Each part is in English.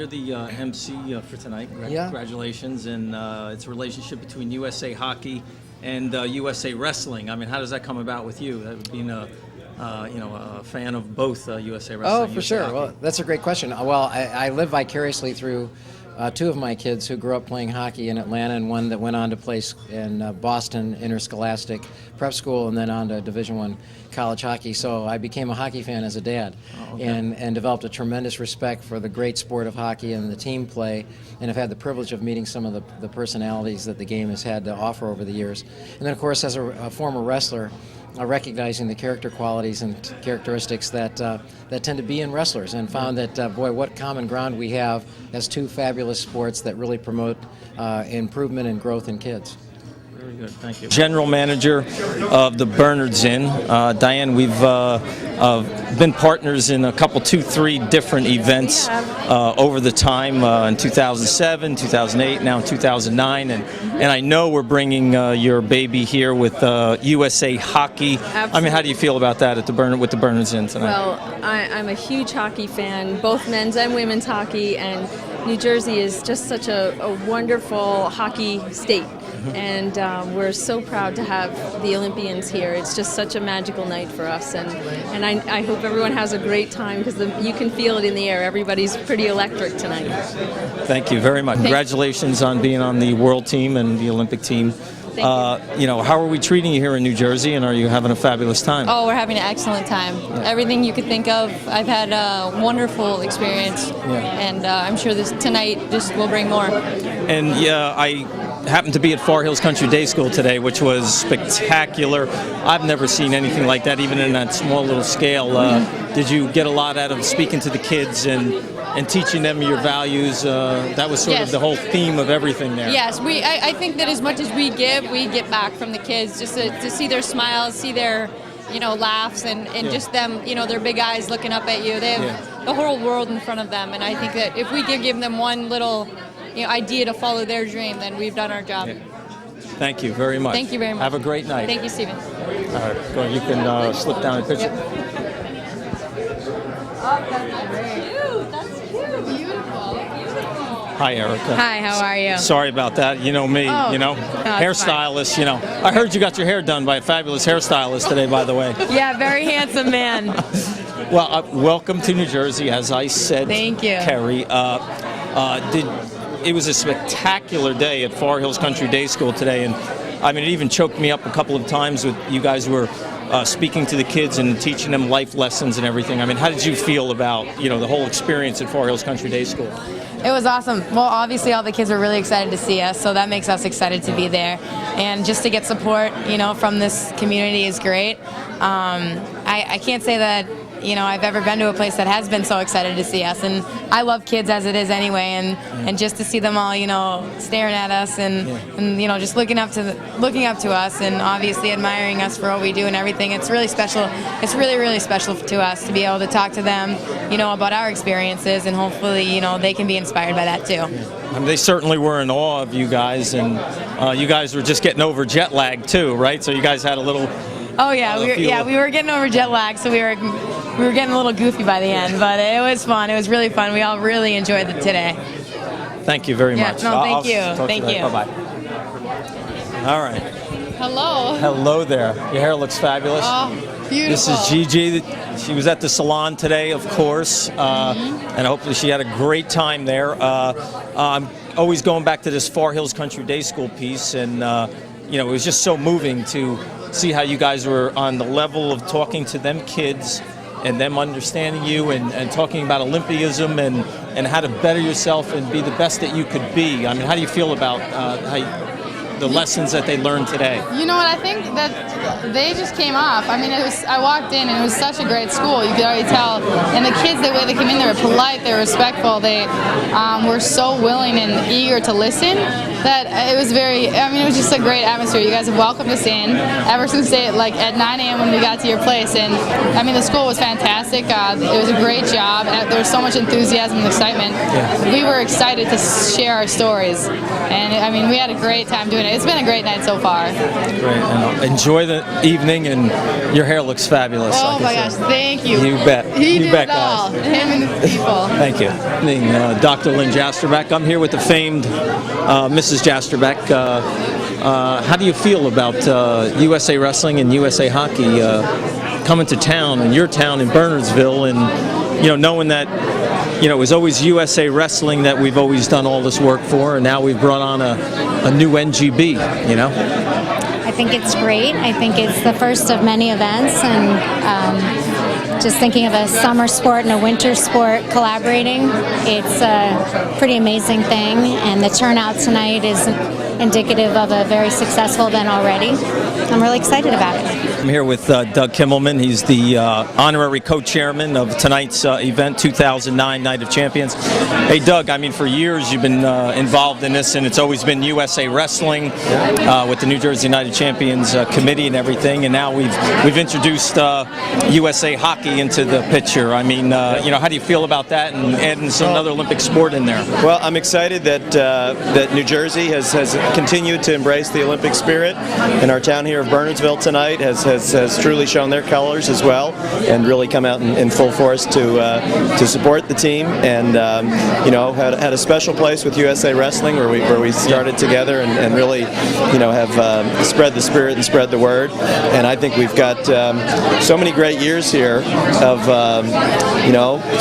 You're the MC for tonight. Yeah. Congratulations, and it's a relationship between USA Hockey and USA Wrestling. I mean, how does that come about with you? Being a fan of both USA Wrestling. Oh, for USA sure. Hockey. Well, that's a great question. Well, I live vicariously through two of my kids who grew up playing hockey in Atlanta, and one that went on to play in Boston Interscholastic Prep School, and then on to Division I college hockey. So I became a hockey fan as a dad, and developed a tremendous respect for the great sport of hockey and the team play, and have had the privilege of meeting some of the personalities that the game has had to offer over the years. And then, of course, as a former wrestler, recognizing the character qualities and characteristics that tend to be in wrestlers, and found that, boy, what common ground we have as two fabulous sports that really promote improvement and growth in kids. Very good, thank you. General Manager of the Bernards Inn. Diane, we've been partners in a couple, 3 different events over the time, in 2007, 2008, now in 2009, and I know we're bringing your baby here with USA Hockey. Absolutely. I mean, how do you feel about that at with the Bernards Inn tonight? Well, I'm a huge hockey fan, both men's and women's hockey, and New Jersey is just such a wonderful hockey state. And we're so proud to have the Olympians here. It's just such a magical night for us, and I hope everyone has a great time, because you can feel it in the air. Everybody's pretty electric tonight. Thank you very much. Congratulations on being on the world team and the Olympic team. Thank you know, how are we treating you here in New Jersey, and are you having a fabulous time? Oh, we're having an excellent time. Everything you could think of. I've had a wonderful experience, and I'm sure tonight just will bring more. And yeah, I happened to be at Far Hills Country Day School today, which was spectacular. I've never seen anything like that, even in that small little scale. Did you get a lot out of speaking to the kids and teaching them your values? That was sort of the whole theme of everything there. Yes, I think that as much as we get back from the kids, just to see their smiles, see their laughs, and just them, their big eyes looking up at you. They have the whole world in front of them, and I think that if we could give them one little idea to follow their dream, then we've done our job. Thank you very much. Thank you very much. Have a great night. Thank you, Stephen. All right, go ahead. You can slip down and picture. That's cute. Beautiful. Hi, Erica. Hi, how are you? Sorry about that. You know me, hairstylist, I heard you got your hair done by a fabulous hairstylist today, by the way. Yeah, very handsome man. Well, welcome to New Jersey, as I said. Thank you. Kerry. It was a spectacular day at Far Hills Country Day School today, and I mean, it even choked me up a couple of times with you guys were speaking to the kids and teaching them life lessons and everything. I mean, how did you feel about, the whole experience at Far Hills Country Day School? It was awesome. Well, obviously all the kids were really excited to see us, so that makes us excited to be there. And just to get support, from this community is great. I can't say that, I've ever been to a place that has been so excited to see us. And I love kids as it is anyway, and just to see them all, staring at us and just looking up to us, and obviously admiring us for what we do and everything. It's really special. It's really, really special to us to be able to talk to them, about our experiences, and hopefully, they can be inspired by that too. I mean, they certainly were in awe of you guys, and you guys were just getting over jet lag too, right? So you guys had a little. Oh yeah, we were getting over jet lag, so we were getting a little goofy by the end, but it was fun. It was really fun. We all really enjoyed it today. Thank you very much. No, thank you. Thank you. Bye-bye. All right. Hello. Hello there. Your hair looks fabulous. Oh, beautiful. This is Gigi. She was at the salon today, of course, and hopefully she had a great time there. I'm always going back to this Far Hills Country Day School piece, and it was just so moving to see how you guys were on the level of talking to them kids and them understanding you, and talking about Olympianism and how to better yourself and be the best that you could be. I mean, how do you feel about the lessons that they learned today? You know what, I think that they just came off. I mean, I walked in and it was such a great school. You could already tell. And the kids, the way they came in, they were polite, they were respectful. They were so willing and eager to listen. that it was it was just a great atmosphere. You guys have welcomed us in ever since like at 9 a.m. when we got to your place, and I mean the school was fantastic. It was a great job. There was so much enthusiasm and excitement. Yeah. We were excited to share our stories, and I mean we had a great time doing it. It's been a great night so far. Great, and enjoy the evening, and your hair looks fabulous. Oh my gosh, thank you. You bet. He you did bet, it all. guys. Him and his people. Thank you. Dr. Lynn Jasterbeck. I'm here with the famed Mrs. Jasterbeck. How do you feel about USA Wrestling and USA Hockey coming to town, in your town in Bernardsville, and knowing that it was always USA Wrestling that we've always done all this work for, and now we've brought on a new NGB. I think it's great. I think it's the first of many events, and just thinking of a summer sport and a winter sport collaborating, it's a pretty amazing thing, and the turnout tonight is indicative of a very successful event already. I'm really excited about it. I'm here with Doug Kimmelman. He's the honorary co-chairman of tonight's event, 2009 Night of Champions. Hey, Doug, I mean, for years you've been involved in this, and it's always been USA Wrestling with the New Jersey United Champions Committee and everything, and now we've introduced USA Hockey into the picture. I mean, how do you feel about that, and adding another Olympic sport in there? Well, I'm excited that New Jersey has continued to embrace the Olympic spirit, and our town here of Bernardsville tonight has truly shown their colors as well, and really come out in full force to support the team, and had a special place with USA Wrestling where we started together and really have spread the spirit and spread the word. And I think we've got so many great years here of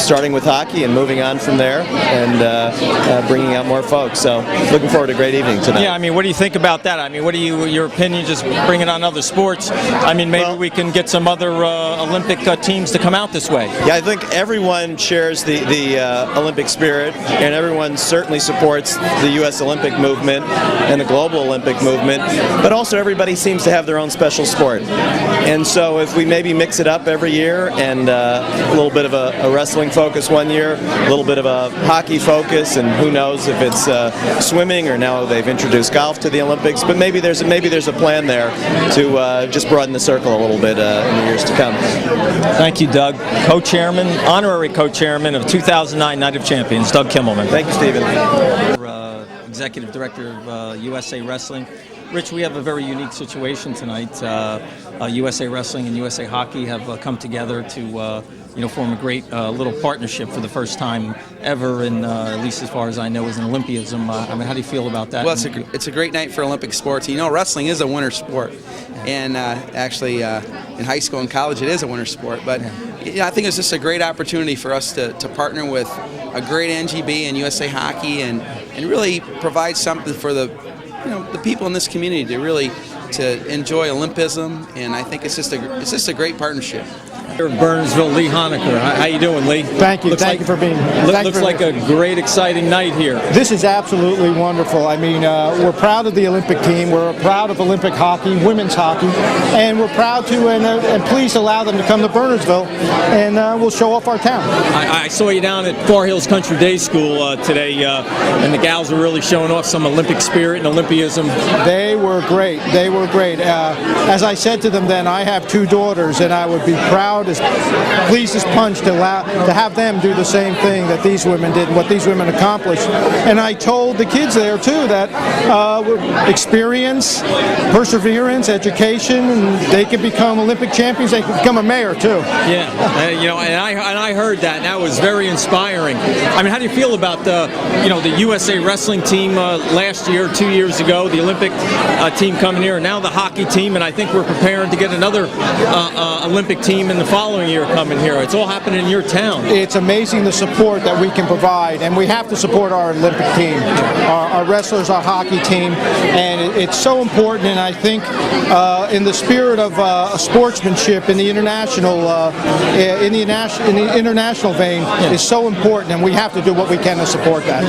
starting with hockey and moving on from there, and bringing out more folks. So looking forward to a great evening tonight. Yeah, I mean, what do you think about that? I mean, what do your opinion, just bringing on other sports? I mean, maybe we can get some other Olympic teams to come out this way. Yeah, I think everyone shares the Olympic spirit, and everyone certainly supports the U.S. Olympic movement and the global Olympic movement, but also everybody seems to have their own special sport. And so if we maybe mix it up every year, and a little bit of a wrestling focus one year, a little bit of a hockey focus, and who knows if it's swimming, or now they've introduced golf to the Olympics, but maybe there's a plan there to just broaden the circle a little bit in the years to come. Thank you, Doug. Co-chairman, honorary co-chairman of 2009 Night of Champions, Doug Kimmelman. Thank you, Stephen. Executive Director of USA Wrestling. Rich, we have a very unique situation tonight. USA Wrestling and USA Hockey have come together to form a great little partnership for the first time ever, and at least as far as I know, is an Olympianism. I mean, how do you feel about that? Well, it's a great night for Olympic sports. Wrestling is a winter sport, and actually in high school and college it is a winter sport. But I think it's just a great opportunity for us to partner with a great NGB and USA Hockey, and really provide something for the people in this community to enjoy Olympism, and I think it's just a great partnership. Burnsville, Lee Honecker. How you doing, Lee? Thank you. Thank you for being here. Looks like a great, exciting night here. This is absolutely wonderful. I mean, we're proud of the Olympic team. We're proud of Olympic hockey, women's hockey, and we're proud to, and please allow them to come to Bernardsville, and we'll show off our town. I saw you down at Far Hills Country Day School today, and the gals were really showing off some Olympic spirit and Olympianism. They were great. They were great. As I said to them then, I have two daughters, and I would be proud, as pleased as punch, to have them do the same thing that these women did and what these women accomplished. And I told the kids there too that experience, perseverance, education, and they could become Olympic champions. They could become a mayor too. Yeah, and I heard that, and that was very inspiring. I mean, how do you feel about the USA Wrestling team last year, 2 years ago, the Olympic team coming here, and now the hockey team, and I think we're preparing to get another Olympic team in the following year coming here. It's all happening in your town. It's amazing the support that we can provide, and we have to support our Olympic team, our wrestlers, our hockey team, and it's so important. And I think in the spirit of sportsmanship in the international vein is so important, and we have to do what we can to support that.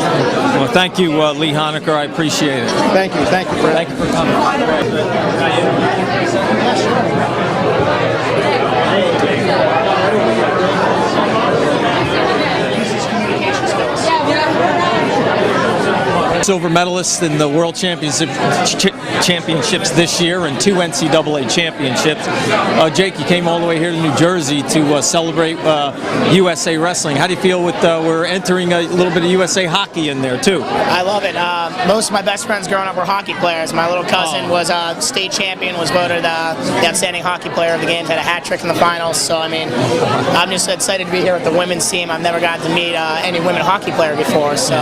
Well, thank you, Lee Honecker. I appreciate it. Thank you. Thank you for coming. Silver medalists in the World Championships this year and 2 NCAA championships. Jake, you came all the way here to New Jersey to celebrate USA Wrestling. How do you feel with we're entering a little bit of USA Hockey in there too? I love it. Most of my best friends growing up were hockey players. My little cousin was state champion, was voted the outstanding hockey player of the games, had a hat trick in the finals. So I mean, I'm just excited to be here with the women's team. I've never gotten to meet any women hockey player before. So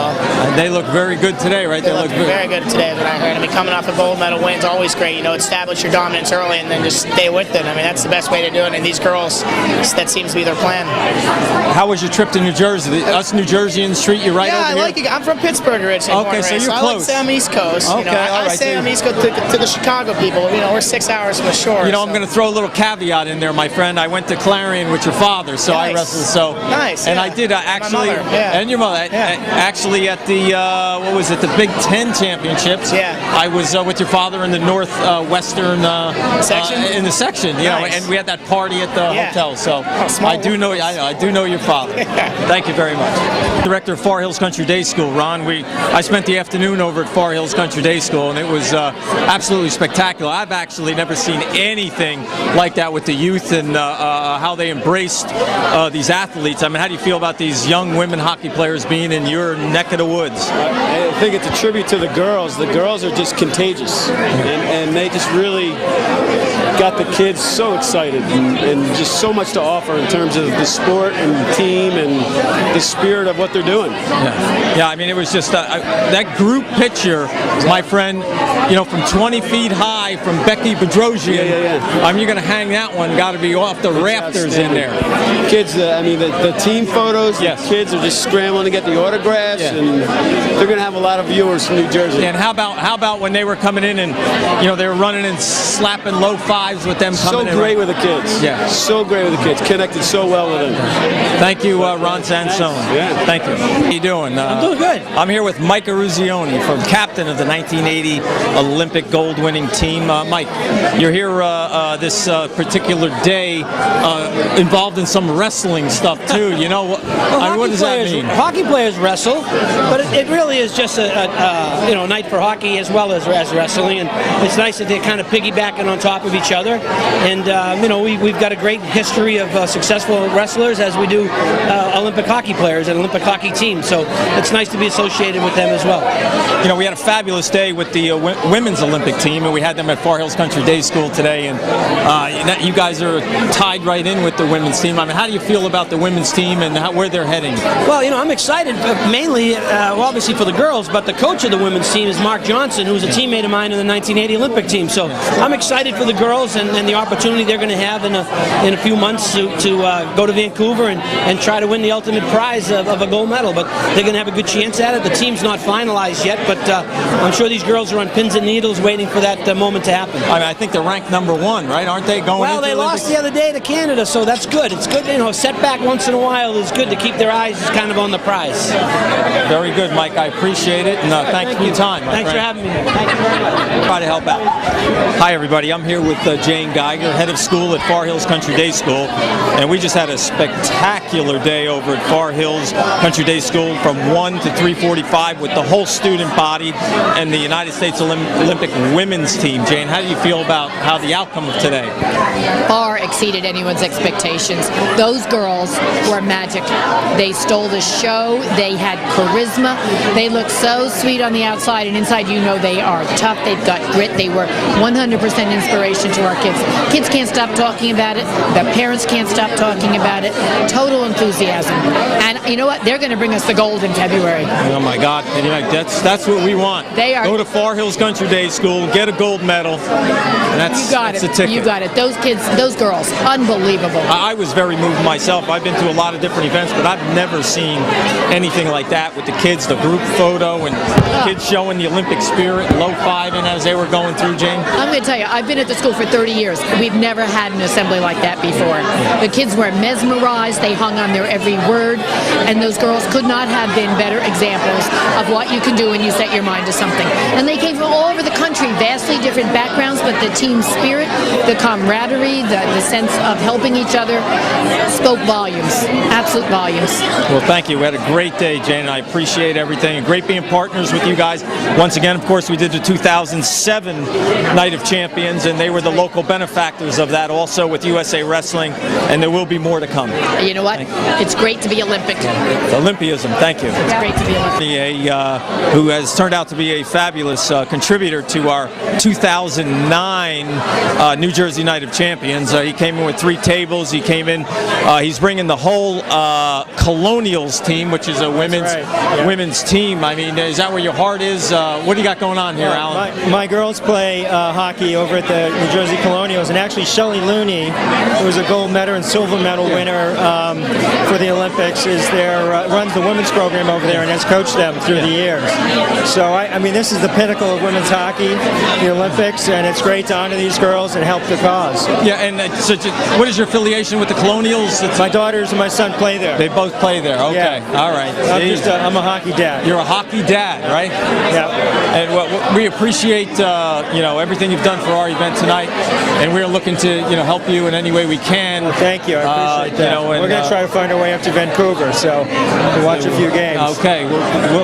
they look very good today, right? They look very good today. What I heard. I mean, coming off a gold medal win's always great. You know, establish your dominance early and then just stay with it. I mean, that's the best way to do it. And these girls, that seems to be their plan. How was your trip to New Jersey? Us New Jerseyans treat you right over here? Yeah, I like it. I'm from Pittsburgh originally. Okay, so you're close. I like to say I'm East Coast. Okay, you know, I say I'm East Coast to the Chicago people. You know, we're 6 hours from the shore. You know, I'm going to throw a little caveat in there, my friend. I went to Clarion with your father, so I wrestled. So nice. And I did actually, and your mother, actually at the what was it, the Big Ten Championships. Yeah. I was with your father in the northwestern section. In the section, you know, and we had that party at the hotel. So I do know your father. Thank you very much. Director of Far Hills Country Day School, Ron. I spent the afternoon over at Far Hills Country Day School, and it was absolutely spectacular. I've actually never seen anything like that with the youth and how they embraced these athletes. I mean, how do you feel about these young women hockey players being in your neck of the woods? I think it's a tribute to the girls. The girls are just contagious, and they just really got the kids so excited and just so much to offer in terms of the sport and the team and the spirit of what they're doing. Yeah, I mean, it was just that group picture, my friend, you know, from 20 feet high from Becky Bedrosian. I mean, you're going to hang that one, got to be off the rafters in there. Kids, I mean, the team photos, the kids are just scrambling to get the autographs, and they're going to have a lot of viewers from New Jersey. And how about when they were coming in and, you know, they were running and slapping low fives with them coming in? So great with the kids. Yeah. So great with the kids. Connected so well with them. Thank you, Ron Sansone. Yeah. Thank you. How you doing? I'm doing good. I'm here with Mike Eruzione, from captain of the 1980 Olympic gold-winning team. Mike, you're here this particular day involved in some wrestling stuff too. You know, what does that mean? Hockey players wrestle, but it really is just a night for hockey as well as wrestling, and it's nice that they're kind of piggybacking on top of each other. And we've got a great history of successful wrestlers, as we do Olympic hockey players and Olympic hockey teams. So it's nice to be associated with them as well. You know, we had a fabulous day with the women's Olympic team, and we had them at Far Hills Country Day School today. And you guys are tied right in with the women's team. I mean, how do you feel about the women's team and where they're heading? Well, you know, I'm excited mainly, obviously for the girls, but the coach of the women's team is Mark Johnson, who's a teammate of mine in the 1980 Olympic team. So I'm excited for the girls and the opportunity they're going to have in a few months to go to Vancouver and try to win the ultimate prize of a gold medal. But they're going to have a good chance at it. The team's not finalized yet, but I'm sure these girls are on pins and needles waiting for that moment to happen. I mean, I think they're ranked #1, right? Aren't they going? Well, they lost the other day to Canada, so that's good. It's good, you know, a setback once in a while is good to keep their eyes kind of on the prize. Very good, Mike. I appreciate it, and thanks for your time. Thanks for having me. Thank you very much. Try to help out. Hi, everybody. I'm here with Jane Geiger, head of school at Far Hills Country Day School, and we just had a spectacular day over at Far Hills Country Day School from 1 to 3:45 with the whole student body and the United States Olympic women's team. Jane, how do you feel about how the outcome of today? Far exceeded anyone's expectations. Those girls were magic. They stole the show. They had charisma. They looked so sweet on the outside, and inside, you know, they are tough. They've got grit. They were 100% inspiration to our kids. Kids can't stop talking about it. The parents can't stop talking about it. Total enthusiasm. And you know what? They're going to bring us the gold in February. Oh my God! That's what we want. They are. Go to Far Hills Country Day School, get a gold medal. That's a ticket. You got it. Those kids, those girls, unbelievable. I was very moved myself. I've been to a lot of different events, but I've never seen anything like that with the kids, the group photo, and kids showing the Olympic spirit, low-fiving as they were going through, Jane. I'm going to tell you, I've been at the school for 30 years. We've never had an assembly like that before. The kids were mesmerized. They hung hung on their every word, and those girls could not have been better examples of what you can do when you set your mind to something. And they came from all over the country, vastly different backgrounds, but the team spirit, the camaraderie, the sense of helping each other spoke volumes, absolute volumes. Well, thank you. We had a great day, Jane, and I appreciate everything. And great being partners with you guys. Once again, of course, we did the 2007 Night of Champions, and they were the local benefactors of that also with USA Wrestling, and there will be more to come. You know what? It's great to be Olympic. Olympianism, thank you. It's great to be Olympic. Who has turned out to be a fabulous contributor to our 2009 New Jersey Night of Champions. He came in with 3 tables. He came in, he's bringing the whole Colonials team, which is a women's team. I mean, is that where your heart is? What do you got going on here, Alan? My girls play hockey over at the New Jersey Colonials, and actually Shelley Looney, who was a gold medal and silver medal winner for the Olympics, runs the women's program over there and has coached them through the years. So, I mean, this is the pinnacle of women's hockey, the Olympics, and it's great to honor these girls and help the cause. Yeah, and so what is your affiliation with the Colonials? My daughters and my son play there. They both play there. Okay, yeah. All right. I'm a hockey dad. You're a hockey dad, right? Yeah. And we appreciate everything you've done for our event tonight, and we're looking to help you in any way we can. Well, thank you. I appreciate that. We're going to try to find our way up to Vancouver, so to watch a few games. Okay,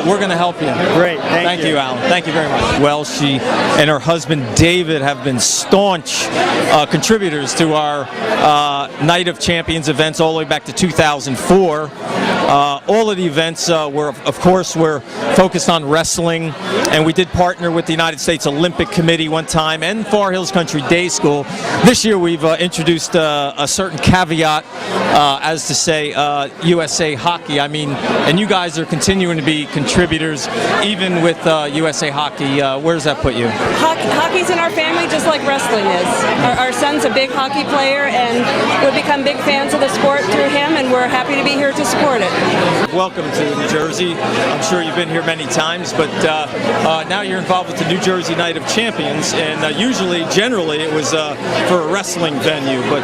we're going to help you. Great. Thank you, Alan. Thank you very much. Well, she and her husband David have been staunch contributors to our Night of Champions events all the way back to 2004. All of the events were focused on wrestling, and we did partner with the United States Olympic Committee one time and Far Hills Country Day School. This year we've introduced a certain caveat as to say USA Hockey. I mean, and you guys are continuing to be contributors even with USA Hockey. Where does that put you? Hockey's in our family just like wrestling is. Our son's a big hockey player, and we've become big fans of the sport through him, and we're happy to be here to support it. Welcome to New Jersey. I'm sure you've been here many times, but now you're involved with the New Jersey Night of Champions, and generally it was for a wrestling venue, but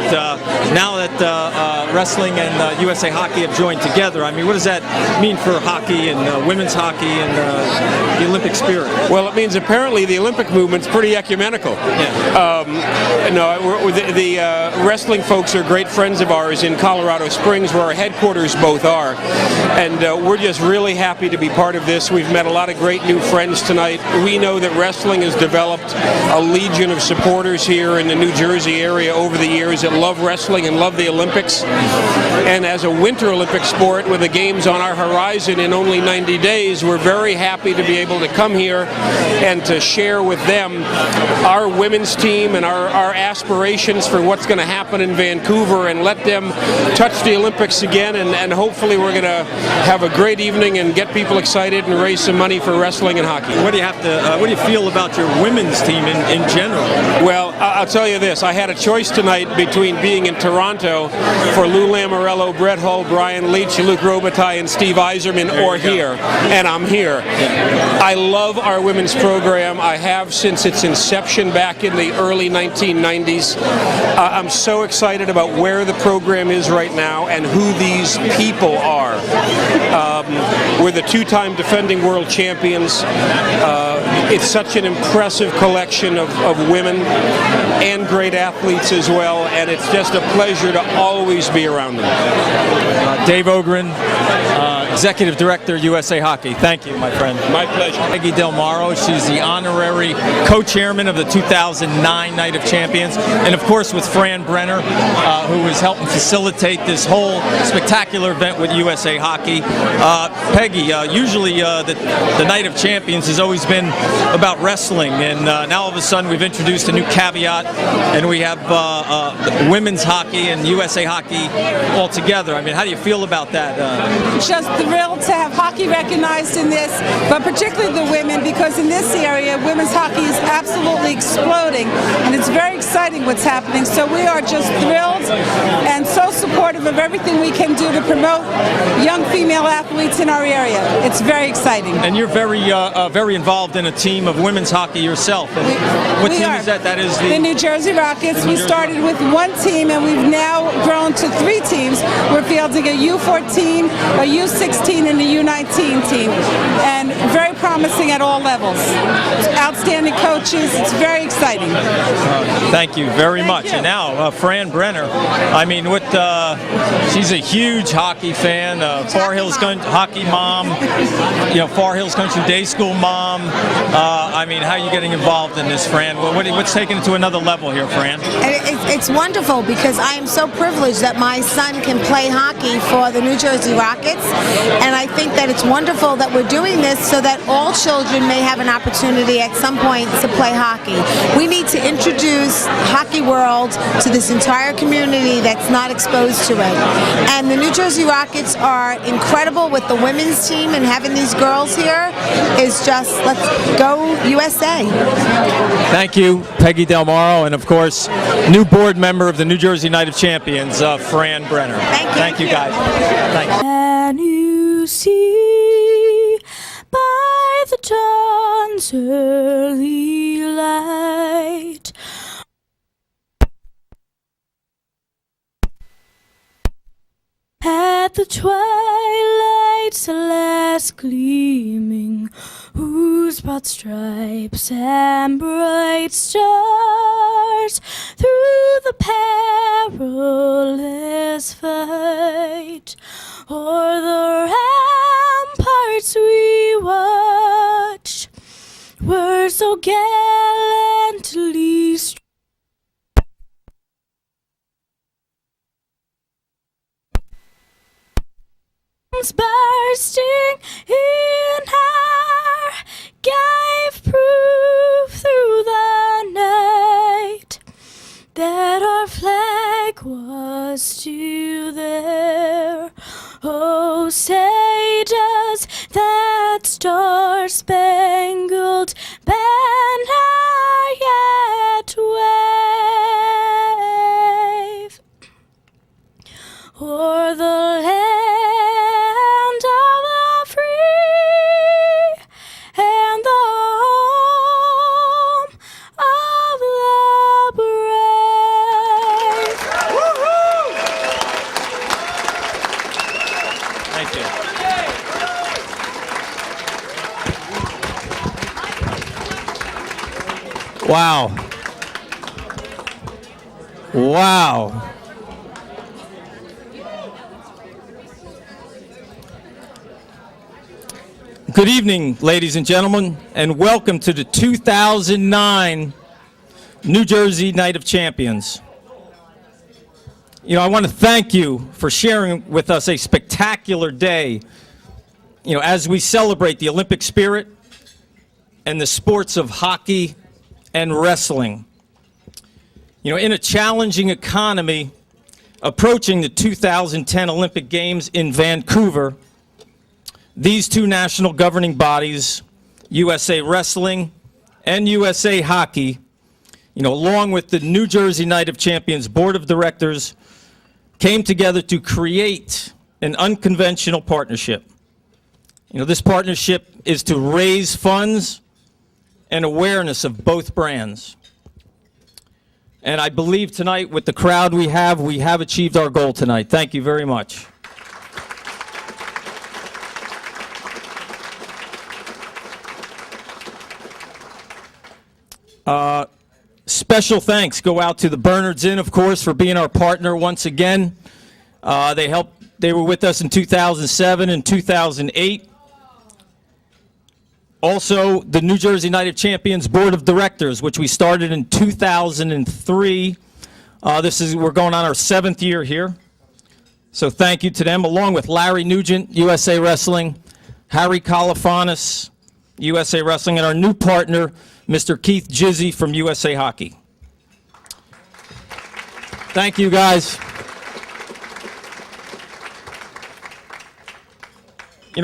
now that wrestling and USA Hockey have joined together, I mean, what does that mean for hockey and women's hockey and the Olympic spirit? Well, it means apparently the Olympic movement's pretty ecumenical. Yeah. The wrestling folks are great friends of ours in Colorado Springs, where our headquarters both are, and we're just really happy to be part of this. We've met a lot of great new friends tonight. We know that wrestling has developed a legion of supporters here in the New Jersey area over the years that love wrestling and love the Olympics. And as a Winter Olympic sport with the games on our horizon in only 90 days, we're very happy to be able to come here and to share with them our women's team and our aspirations for what's going to happen in Vancouver, and let them touch the Olympics again, and hopefully we're going to have a great evening and get people excited and raise some money for wrestling and hockey. What do you feel about your women's team in general? Well, I'll tell you this. I had a choice tonight between being in Toronto for Lou Lamoriello, Brett Hull, Brian Leach, Luke Robitaille, and Steve Yzerman, or here, and I'm here. I love our women's program. I have since its inception back in the early 1990s. I'm so excited about where the program is right now and who these people are. We're the 2-time defending world champions. It's such an impressive collection of women and great athletes as well, and it's just a pleasure to always be around them. Dave Ogren, Executive Director, USA Hockey. Thank you, my friend. My pleasure. Peggy Del Maro, she's the honorary co-chairman of the 2009 Night of Champions, and of course with Fran Brenner, who is helping facilitate this whole spectacular event with USA Hockey. Peggy, usually the Night of Champions has always been about wrestling, and now all of a sudden we've introduced a new caveat, and we have women's hockey and USA Hockey all together. I mean, how do you feel about that? Just thrilled to have hockey recognized in this, but particularly the women, because in this area, women's hockey is absolutely exploding, and it's very exciting what's happening. So we are just thrilled and so supportive of everything we can do to promote young female athletes in our area. area. It's very exciting. And you're very involved in a team of women's hockey yourself. And what team is that? That is the New Jersey Rockets. We started with one team, and we've now grown to 3 teams. We're fielding a U14, a U16, and a U19 team, and very promising at all levels. Outstanding coaches. It's very exciting. Thank you very much. And now, Fran Brenner. I mean, she's a huge hockey fan. Far Hills hockey mom. Far Hills Country Day School mom. I mean, how are you getting involved in this, Fran? What's taking it to another level here, Fran? It's wonderful because I am so privileged that my son can play hockey for the New Jersey Rockets, and I think that it's wonderful that we're doing this so that all children may have an opportunity at some point to play hockey. We need to introduce hockey world to this entire community that's not exposed to it. And the New Jersey Rockets are incredible with the women's team, and having these girls here is just, let's go USA. Thank you, Peggy Del Moro, and of course, new board member of the New Jersey Night of Champions, Fran Brenner. Thank you. Guys. Thank you. Can you see by the dawn's early light at the twilight's last gleaming, whose broad stripes and bright stars through the perilous fight o'er the ramparts we watched were so gallantly bursting in air gave proof through the night that our flag was still there. Oh, say does that star-spangled banner yet wave o'er the land of the free and the home of the brave? Thank you. Wow. Wow. Good evening, ladies and gentlemen, and welcome to the 2009 New Jersey Night of Champions. I want to thank you for sharing with us a spectacular day, as we celebrate the Olympic spirit and the sports of hockey and wrestling. In a challenging economy approaching the 2010 Olympic Games in Vancouver, these two national governing bodies, USA Wrestling and USA Hockey, along with the New Jersey Night of Champions Board of Directors, came together to create an unconventional partnership. This partnership is to raise funds and awareness of both brands. And I believe tonight, with the crowd we have achieved our goal tonight. Thank you very much. Special thanks go out to the Bernards Inn, of course, for being our partner once again. They were with us in 2007 and 2008. Also, the New Jersey Night of Champions Board of Directors, which we started in 2003. We're going on our 7th year here. So thank you to them, along with Larry Nugent, USA Wrestling, Harry Colifanis, USA Wrestling, and our new partner, Mr. Keith Jizzy from USA Hockey. Thank you, guys.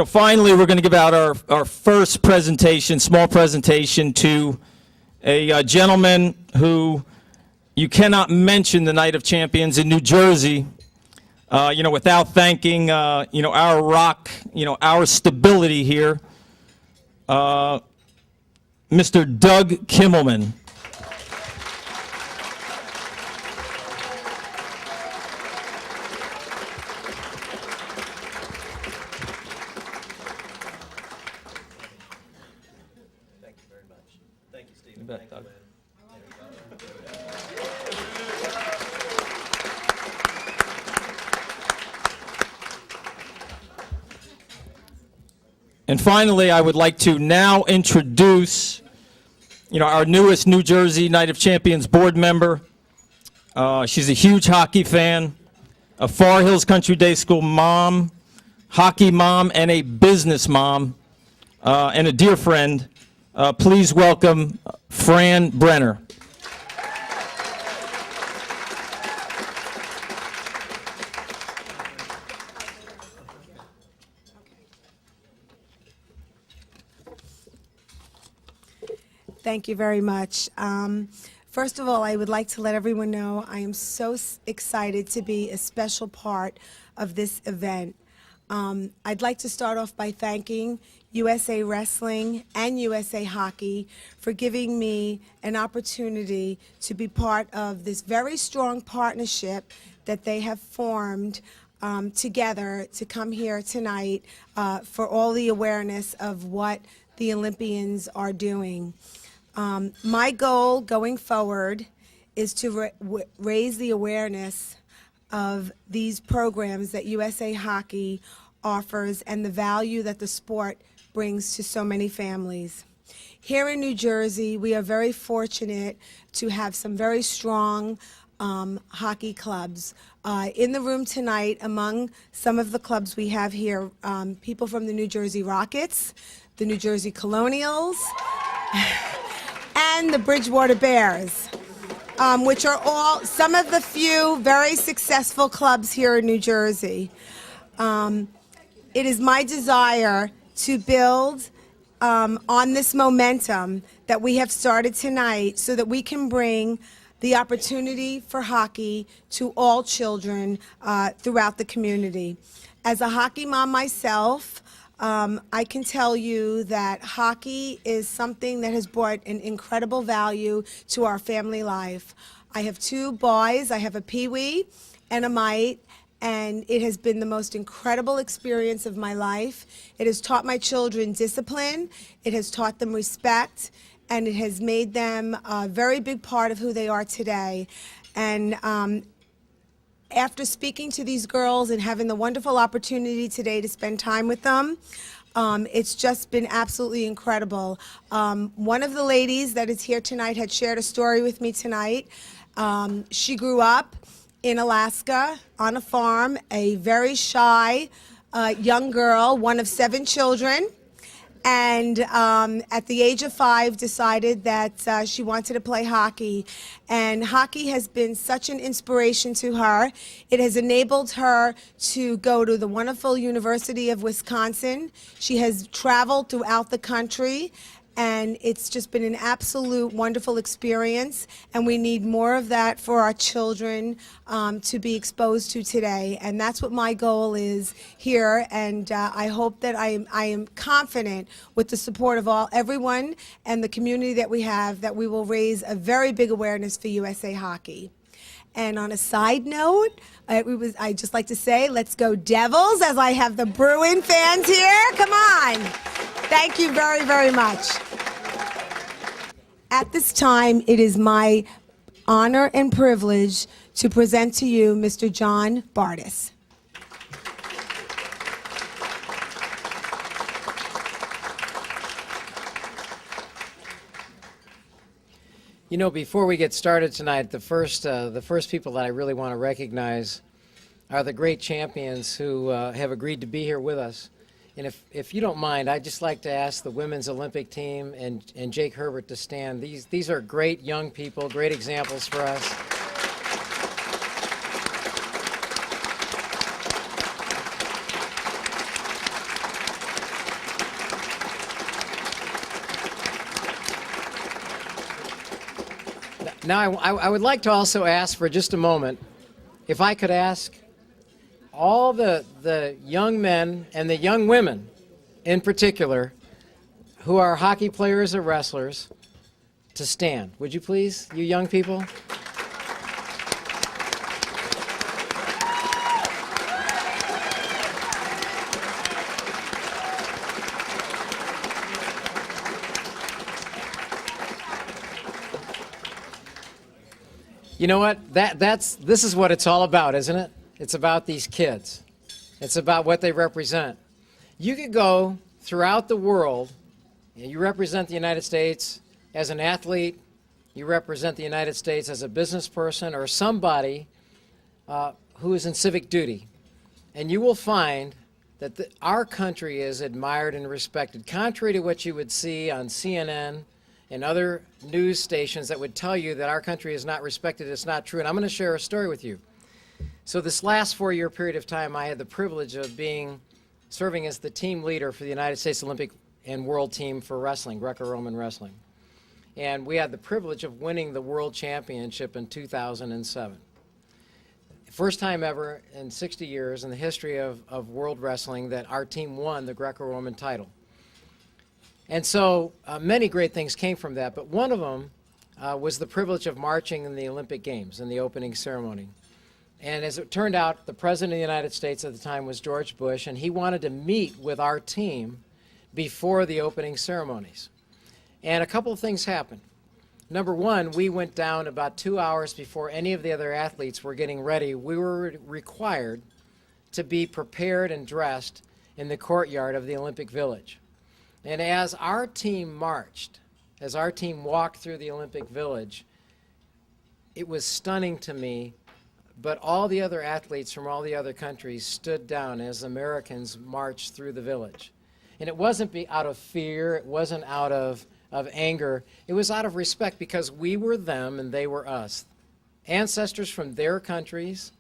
Finally, we're going to give out our first presentation, small presentation, to a gentleman who you cannot mention the Night of Champions in New Jersey Without thanking, our rock, our stability here, Mr. Doug Kimmelman. Thank you very much. Thank you, Stephen. You bet, Doug. And finally, I would like to now introduce, our newest New Jersey Night of Champions board member. She's a huge hockey fan, a Far Hills Country Day School mom, hockey mom, and a business mom, and a dear friend. Please welcome Fran Brenner. Thank you very much. First of all, I would like to let everyone know I am so excited to be a special part of this event. I'd like to start off by thanking USA Wrestling and USA Hockey for giving me an opportunity to be part of this very strong partnership that they have formed together to come here tonight for all the awareness of what the Olympians are doing. My goal going forward is to raise the awareness of these programs that USA Hockey offers and the value that the sport brings to so many families. Here in New Jersey, we are very fortunate to have some very strong hockey clubs. In the room tonight, among some of the clubs we have here, people from the New Jersey Rockets, the New Jersey Colonials, and the Bridgewater Bears, which are all some of the few very successful clubs here in New Jersey. It is my desire to build on this momentum that we have started tonight so that we can bring the opportunity for hockey to all children throughout the community. As a hockey mom myself, I can tell you that hockey is something that has brought an incredible value to our family life. I have two boys. I have a Pee-wee and a Mite, and it has been the most incredible experience of my life. It has taught my children discipline, it has taught them respect, and it has made them a very big part of who they are today. And after speaking to these girls and having the wonderful opportunity today to spend time with them, it's just been absolutely incredible. One of the ladies that is here tonight had shared a story with me tonight. She grew up in Alaska on a farm, a very shy young girl, one of 7 children. And at the age of 5 decided that she wanted to play hockey. And hockey has been such an inspiration to her. It has enabled her to go to the wonderful University of Wisconsin. She has traveled throughout the country, and it's just been an absolute wonderful experience, and we need more of that for our children to be exposed to today. And that's what my goal is here, and I hope that I am confident with the support of everyone and the community that we have, that we will raise a very big awareness for USA Hockey. And on a side note, I'd just like to say, let's go Devils, as I have the Bruin fans here. Come on. Thank you very, very much. At this time, it is my honor and privilege to present to you Mr. John Bardis. Before we get started tonight, the first people that I really want to recognize are the great champions who have agreed to be here with us. And if you don't mind, I'd just like to ask the women's Olympic team and Jake Herbert to stand. These are great young people, great examples for us. Now, I would like to also ask for just a moment, if I could ask all the young men and the young women in particular who are hockey players or wrestlers to stand. Would you please, you young people? You know what? This is what it's all about, isn't it? It's about these kids. It's about what they represent. You could go throughout the world, and you represent the United States as an athlete, you represent the United States as a business person or somebody who is in civic duty, and you will find that our country is admired and respected, contrary to what you would see on CNN and other news stations that would tell you that our country is not respected. It's not true. And I'm going to share a story with you. So this last 4-year period of time, I had the privilege of serving as the team leader for the United States Olympic and World Team for wrestling, Greco-Roman wrestling. And we had the privilege of winning the World Championship in 2007. First time ever in 60 years in the history of world wrestling that our team won the Greco-Roman title. And so many great things came from that, but one of them was the privilege of marching in the Olympic Games in the opening ceremony. And as it turned out, the President of the United States at the time was George Bush, and he wanted to meet with our team before the opening ceremonies. And a couple of things happened. Number one, we went down about 2 hours before any of the other athletes were getting ready. We were required to be prepared and dressed in the courtyard of the Olympic Village. And as our team marched, as our team walked through the Olympic Village, it was stunning to me, but all the other athletes from all the other countries stood down as Americans marched through the village. And it wasn't out of fear, it wasn't out of anger, it was out of respect because we were them and they were us. Ancestors from their countries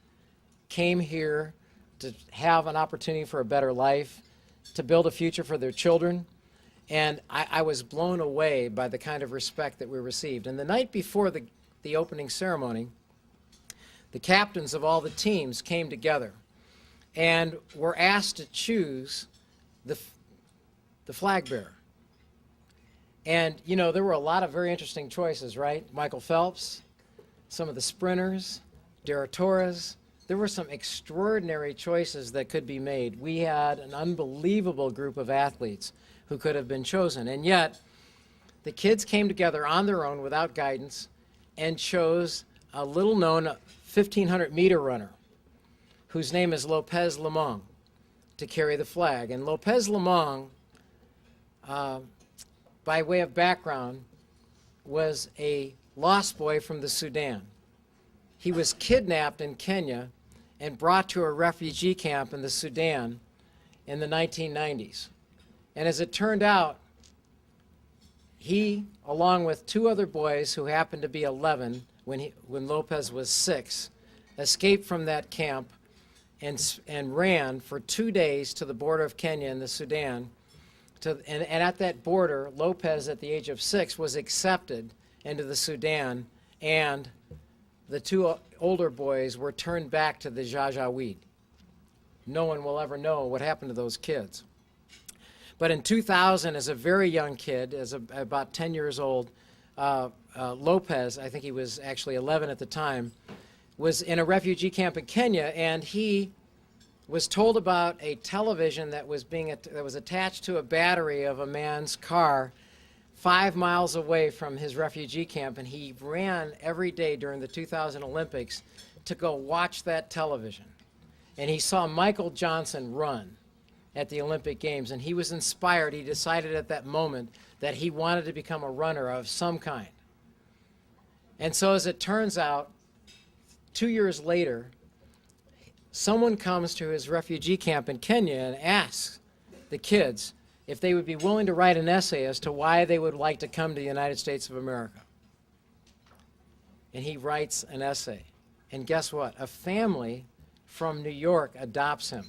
came here to have an opportunity for a better life, to build a future for their children. And I was blown away by the kind of respect that we received. And the night before the opening ceremony, the captains of all the teams came together and were asked to choose the flag bearer. And, you know, there were a lot of very interesting choices, right? Michael Phelps, some of the sprinters, Dara Torres. There were some extraordinary choices that could be made. We had an unbelievable group of athletes who could have been chosen. And yet, the kids came together on their own without guidance and chose a little-known 1,500-meter runner whose name is Lopez Lemong to carry the flag. And Lopez Lemong, by way of background, was a lost boy from the Sudan. He was kidnapped in Kenya and brought to a refugee camp in the Sudan in the 1990s. And as it turned out, he, along with 2 other boys who happened to be 11 when Lopez was 6, escaped from that camp and ran for 2 days to the border of Kenya and the Sudan. And at that border, Lopez, at the age of 6, was accepted into the Sudan, and the 2 older boys were turned back to the Janjaweed. No one will ever know what happened to those kids. But in 2000, as a very young kid, about 10 years old, Lopez, I think he was actually 11 at the time, was in a refugee camp in Kenya, and he was told about a television that was attached to a battery of a man's car 5 miles away from his refugee camp, and he ran every day during the 2000 Olympics to go watch that television. And he saw Michael Johnson run at the Olympic Games, and he was inspired. He decided at that moment that he wanted to become a runner of some kind. And so as it turns out, 2 years later, someone comes to his refugee camp in Kenya and asks the kids if they would be willing to write an essay as to why they would like to come to the United States of America. And he writes an essay. And guess what? A family from New York adopts him.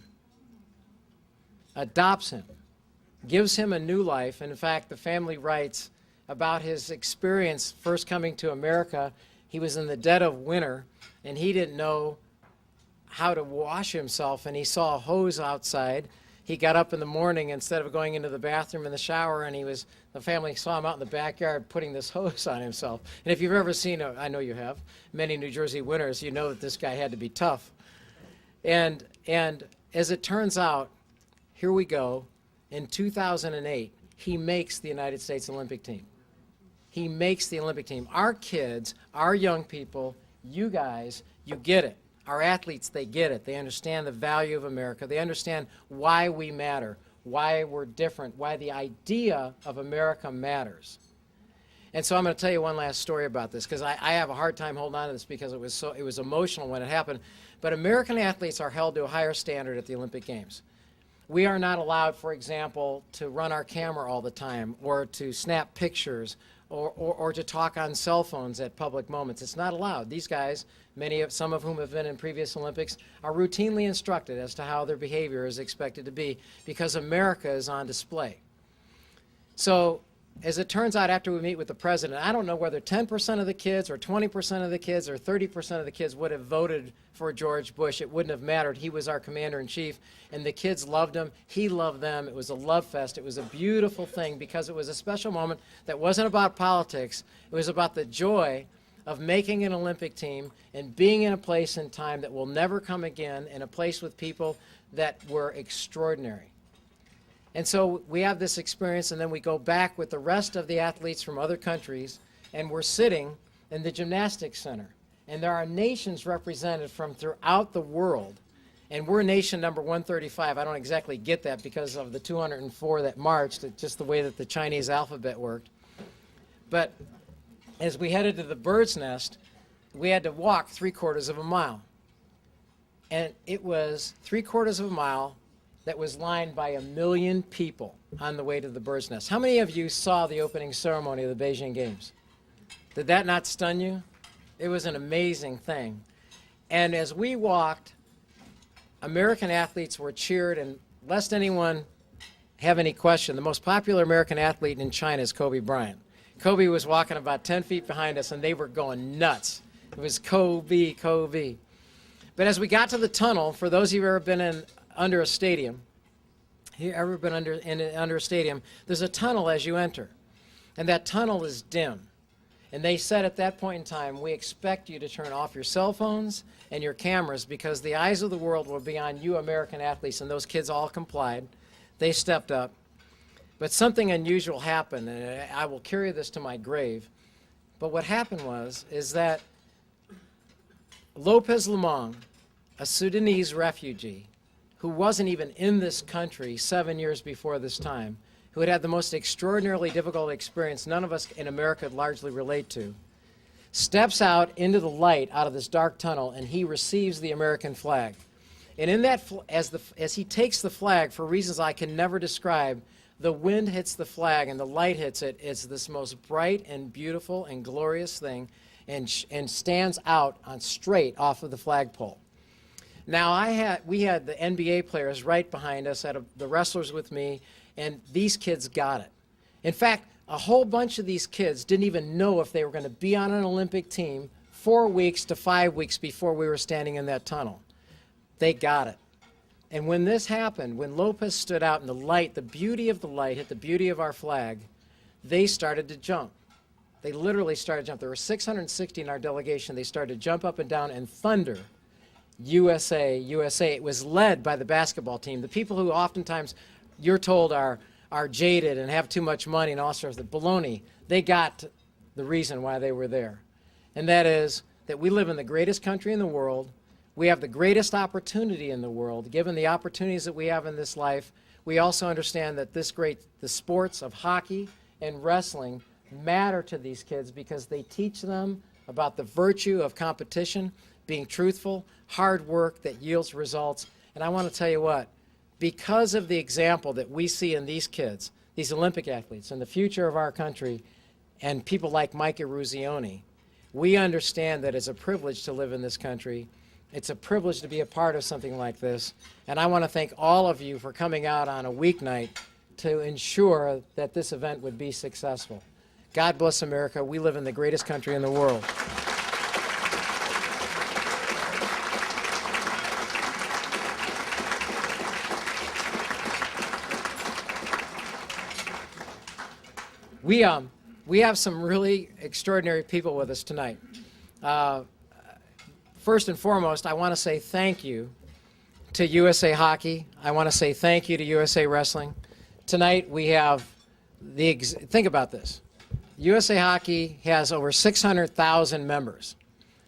Gives him a new life. And in fact, the family writes about his experience first coming to America. He was in the dead of winter, and he didn't know how to wash himself, and he saw a hose outside. He got up in the morning instead of going into the bathroom in the shower, and the family saw him out in the backyard putting this hose on himself. And if you've ever seen, I know you have, many New Jersey winters, you know that this guy had to be tough. And as it turns out, here we go, in 2008, he makes the United States Olympic team. He makes the Olympic team. Our kids, our young people, you guys, you get it. Our athletes, they get it. They understand the value of America. They understand why we matter, why we're different, why the idea of America matters. And so I'm going to tell you one last story about this, because I have a hard time holding on to this because it was emotional when it happened. But American athletes are held to a higher standard at the Olympic Games. We are not allowed, for example, to run our camera all the time, or to snap pictures, or to talk on cell phones at public moments. It's not allowed. These guys, some of whom have been in previous Olympics, are routinely instructed as to how their behavior is expected to be, because America is on display. So, as it turns out, after we meet with the president, I don't know whether 10% of the kids or 20% of the kids or 30% of the kids would have voted for George Bush. It wouldn't have mattered. He was our commander-in-chief, and the kids loved him. He loved them. It was a love fest. It was a beautiful thing because it was a special moment that wasn't about politics. It was about the joy of making an Olympic team and being in a place and time that will never come again, in a place with people that were extraordinary. And so we have this experience, and then we go back with the rest of the athletes from other countries, and we're sitting in the gymnastics center. And there are nations represented from throughout the world, and we're nation number 135. I don't exactly get that because of the 204 that marched, just the way that the Chinese alphabet worked. But as we headed to the bird's nest, we had to walk 3/4 of a mile. And it was 3/4 of a mile that was lined by 1 million people on the way to the bird's nest. How many of you saw the opening ceremony of the Beijing Games? Did that not stun you? It was an amazing thing. And as we walked, American athletes were cheered, and lest anyone have any question, the most popular American athlete in China is Kobe Bryant. Kobe was walking about 10 feet behind us, and they were going nuts. It was Kobe, Kobe. But as we got to the tunnel, for those of you who have ever been under a stadium, under a stadium, there's a tunnel as you enter, and that tunnel is dim. And they said at that point in time, we expect you to turn off your cell phones and your cameras because the eyes of the world will be on you American athletes, and those kids all complied. They stepped up. But something unusual happened, and I will carry this to my grave. But what happened is that Lopez Lemong, a Sudanese refugee, who wasn't even in this country 7 years before this time, who had had the most extraordinarily difficult experience none of us in America largely relate to, steps out into the light out of this dark tunnel, and he receives the American flag. And in that, as he takes the flag, for reasons I can never describe, the wind hits the flag and the light hits it. It's this most bright and beautiful and glorious thing, and stands out on straight off of the flagpole. Now, we had the NBA players right behind us, the wrestlers with me, and these kids got it. In fact, a whole bunch of these kids didn't even know if they were going to be on an Olympic team 4 weeks to 5 weeks before we were standing in that tunnel. They got it. And when this happened, when Lopez stood out in the light, the beauty of the light hit the beauty of our flag, they started to jump. They literally started to jump. There were 660 in our delegation. They started to jump up and down and thunder, USA, USA. It was led by the basketball team. The people who oftentimes you're told are jaded and have too much money and all sorts of baloney, they got the reason why they were there. And that is that we live in the greatest country in the world. We have the greatest opportunity in the world. Given the opportunities that we have in this life, we also understand that the sports of hockey and wrestling matter to these kids because they teach them about the virtue of competition, being truthful, hard work that yields results. And I want to tell you what, because of the example that we see in these kids, these Olympic athletes, and the future of our country, and people like Mike Eruzione, we understand that it's a privilege to live in this country. It's a privilege to be a part of something like this. And I want to thank all of you for coming out on a weeknight to ensure that this event would be successful. God bless America. We live in the greatest country in the world. We have some really extraordinary people with us tonight. First and foremost, I want to say thank you to USA Hockey. I want to say thank you to USA Wrestling. Tonight we have think about this. USA Hockey has over 600,000 members,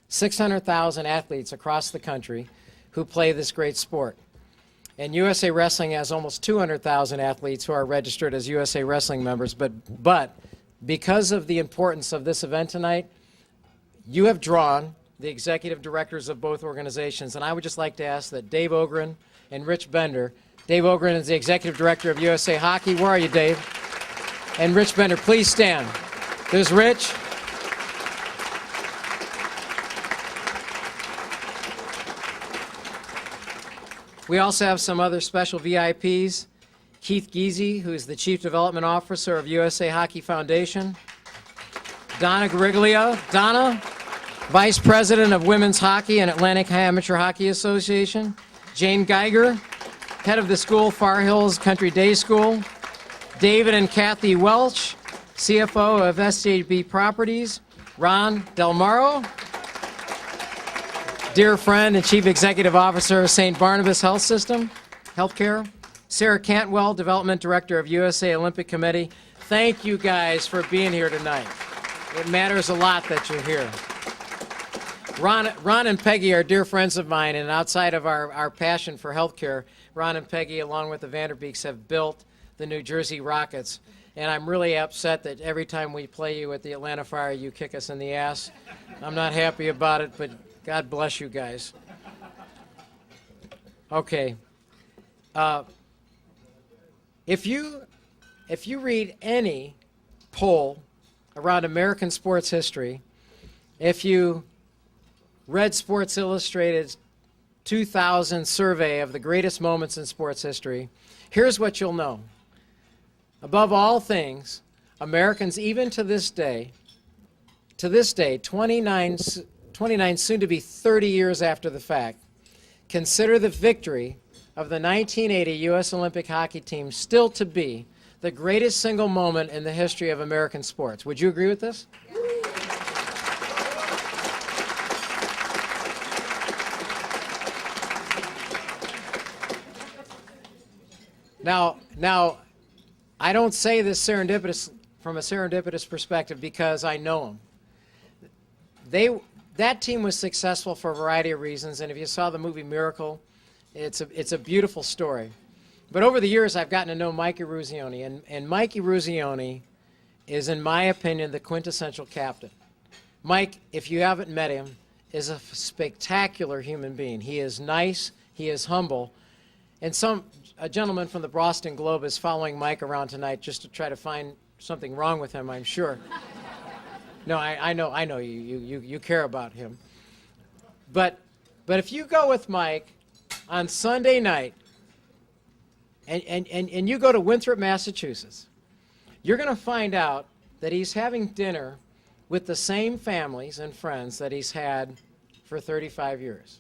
600,000 athletes across the country who play this great sport. And USA Wrestling has almost 200,000 athletes who are registered as USA Wrestling members. But because of the importance of this event tonight, you have drawn the executive directors of both organizations. And I would just like to ask that Dave Ogren and Rich Bender. Dave Ogren is the executive director of USA Hockey. Where are you, Dave? And Rich Bender, please stand. There's Rich. We also have some other special VIPs. Keith Giese, who is the Chief Development Officer of USA Hockey Foundation. Donna Gariglia. Donna, Vice President of Women's Hockey and Atlantic Amateur Hockey Association. Jane Geiger, Head of the school, Far Hills Country Day School. David and Kathy Welch, CFO of SJB Properties. Ron Del Maro, dear friend and Chief Executive Officer of St. Barnabas Health System, Healthcare. Sarah Cantwell, Development Director of USA Olympic Committee. Thank you guys for being here tonight. It matters a lot that you're here. Ron and Peggy are dear friends of mine, and outside of our passion for healthcare, Ron and Peggy, along with the Vanderbeeks, have built the New Jersey Rockets. And I'm really upset that every time we play you at the Atlanta Fire, you kick us in the ass. I'm not happy about it, but God bless you guys. Okay. If you read any poll around American sports history, if you read Sports Illustrated's 2000 survey of the greatest moments in sports history, here's what you'll know. Above all things, Americans, even to this day, 29 soon to be 30 years after the fact, consider the victory of the 1980 U.S. Olympic hockey team still to be the greatest single moment in the history of American sports. Would you agree with this? Now, I don't say this from a serendipitous perspective because I know them. That team was successful for a variety of reasons, and if you saw the movie Miracle, it's a beautiful story. But over the years, I've gotten to know Mike Eruzione, and Mike Eruzione is, in my opinion, the quintessential captain. Mike, if you haven't met him, is a spectacular human being. He is nice, he is humble, and a gentleman from the Boston Globe is following Mike around tonight just to try to find something wrong with him, I'm sure. No, I know you care about him. But if you go with Mike on Sunday night and you go to Winthrop, Massachusetts, you're going to find out that he's having dinner with the same families and friends that he's had for 35 years.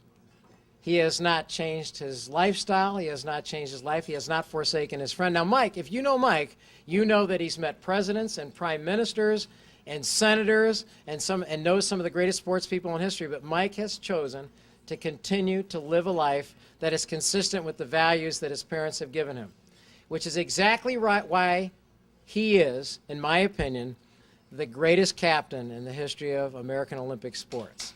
He has not changed his lifestyle. He has not changed his life. He has not forsaken his friend. Now, Mike, if you know Mike, you know that he's met presidents and prime ministers and senators and knows some of the greatest sports people in history. But Mike has chosen to continue to live a life that is consistent with the values that his parents have given him, which is exactly why he is, in my opinion, the greatest captain in the history of American Olympic sports.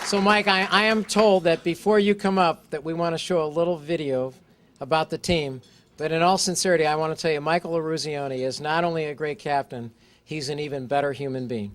So, Mike, I am told that before you come up that we want to show a little video about the team. But in all sincerity, I want to tell you, Michael Eruzione is not only a great captain, he's an even better human being.